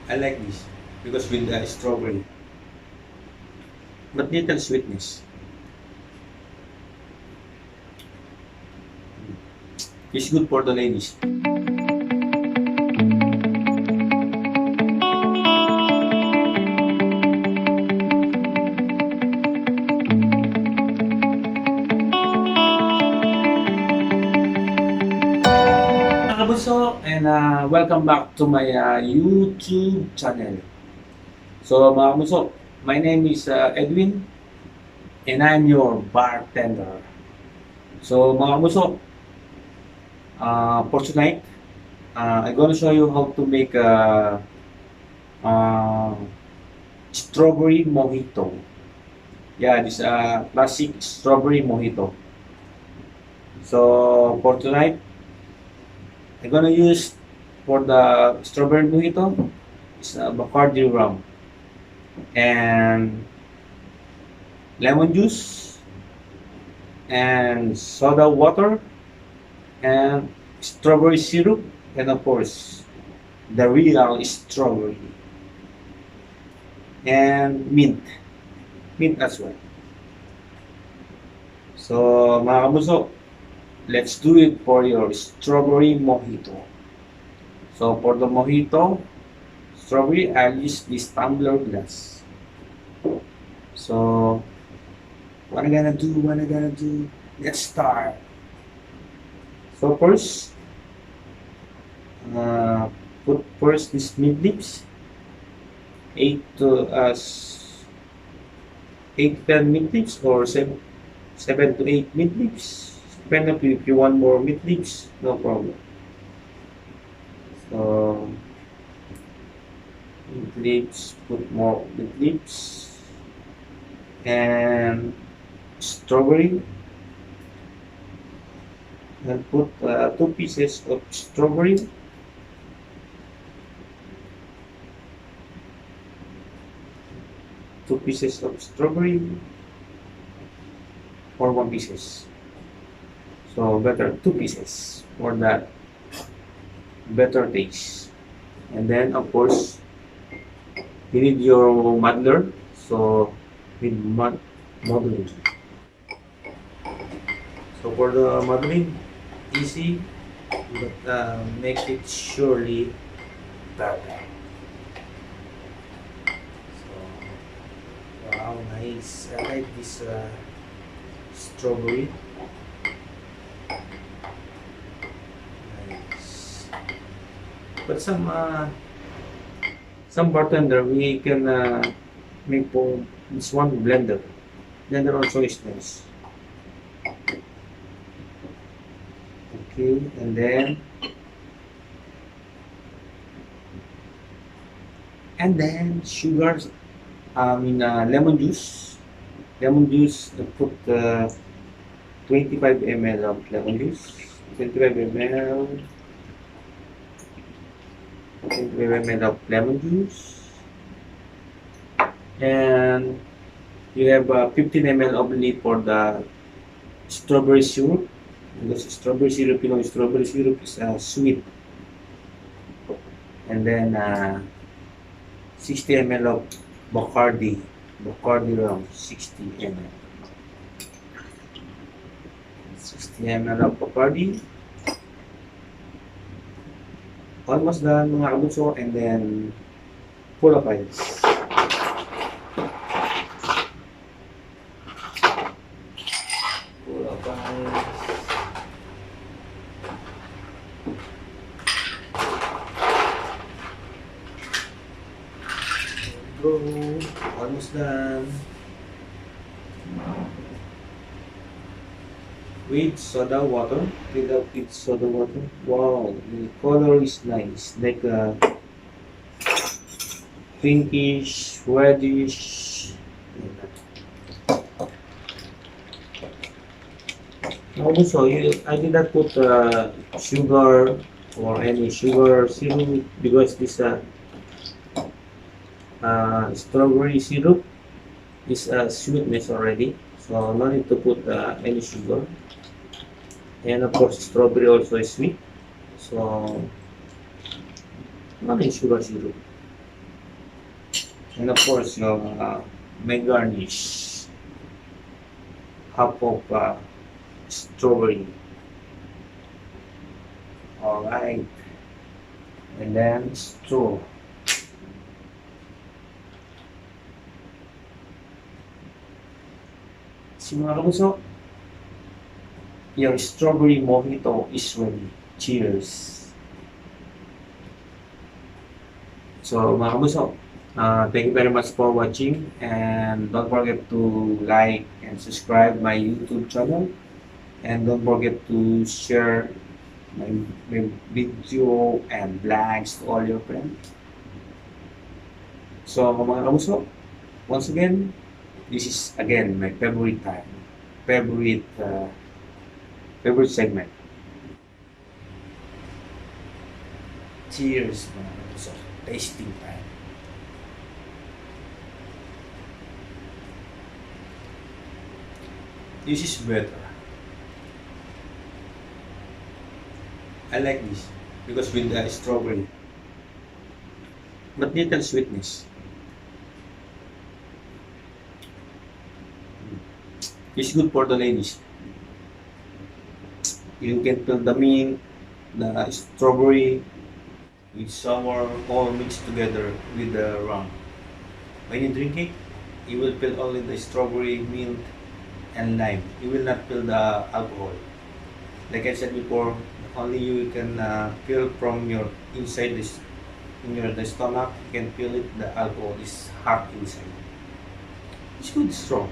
I like this because with the strawberry, but little sweetness. It's good for the ladies. Mga kabuso, and welcome back to my YouTube channel. So mga kabuso, my name is Edwin, and I'm your bartender. So mga kabuso, for tonight, I'm gonna show you how to make a strawberry mojito. Yeah, this classic strawberry mojito. So for tonight, I'm gonna use for the strawberry mojito is Bacardi rum and lemon juice and soda water and strawberry syrup and of course the real strawberry and mint as well. So mga kabuso, let's do it for your strawberry mojito. So for the mojito, strawberry, I'll use this tumbler glass. So what I'm gonna do, let's start. So first, put first this mid leaves, 8 to 10 mid leaves or 7 to 8 mid leaves. Depending if you want more mid leaves, no problem. So mid leaves, put more mid leaves and strawberry. And put 2 pieces of strawberry. Two pieces of strawberry or 1 pieces. So better 2 pieces for that better taste. And then of course you need your muddler. So with muddling. So for the muddling, easy, but make it surely perfect. So wow, nice. I like this strawberry. Nice. But some bartender we can make for this one blender. Blender also is nice. Okay, and then sugars. Lemon juice. Lemon juice. Put 25 ml of lemon juice. 25 ml. 25 ml of lemon juice. And you have 15 ml of leaf for the strawberry syrup. Because strawberry syrup, strawberry syrup is sweet. And then 60 ml of Bacardi rum, 60 ml. 60 ml of Bacardi. Almost done mga kabuso, and then full of ice. Full of ice. Go. Almost done. With soda water. With soda water. Wow, the color is nice. Like a pinkish, reddish. Also, I did not put sugar or any sugar syrup because this strawberry syrup is sweetness already, so no need to put any sugar. And of course, strawberry also is sweet, so no need sugar syrup. And of course, yung may garnish, half of strawberry. Alright. And then straw. Si mga kamuso, yung strawberry mojito is ready. Cheers! So mga kamuso, thank you very much for watching, and don't forget to like and subscribe my YouTube channel, and don't forget to share my video and vlogs to all your friends. So mga kamuso, once again, this is again my favorite time, favorite favorite segment. Cheers mga kamuso, tasting time. This is better. I like this because with the strawberry, but little sweetness. It's good for the ladies. You can feel the mint, the strawberry with sour all mixed together with the rum. When you drink it, you will feel only the strawberry, mint, and lime. You will not feel the alcohol. Like I said before, only you can feel from your inside this in your the stomach. You can feel it. The alcohol is hot inside. It's good, strong.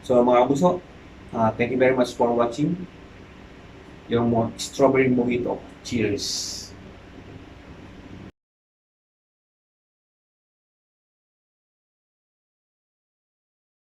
So mga kabuso, thank you very much for watching yung strawberry mojito. Cheers!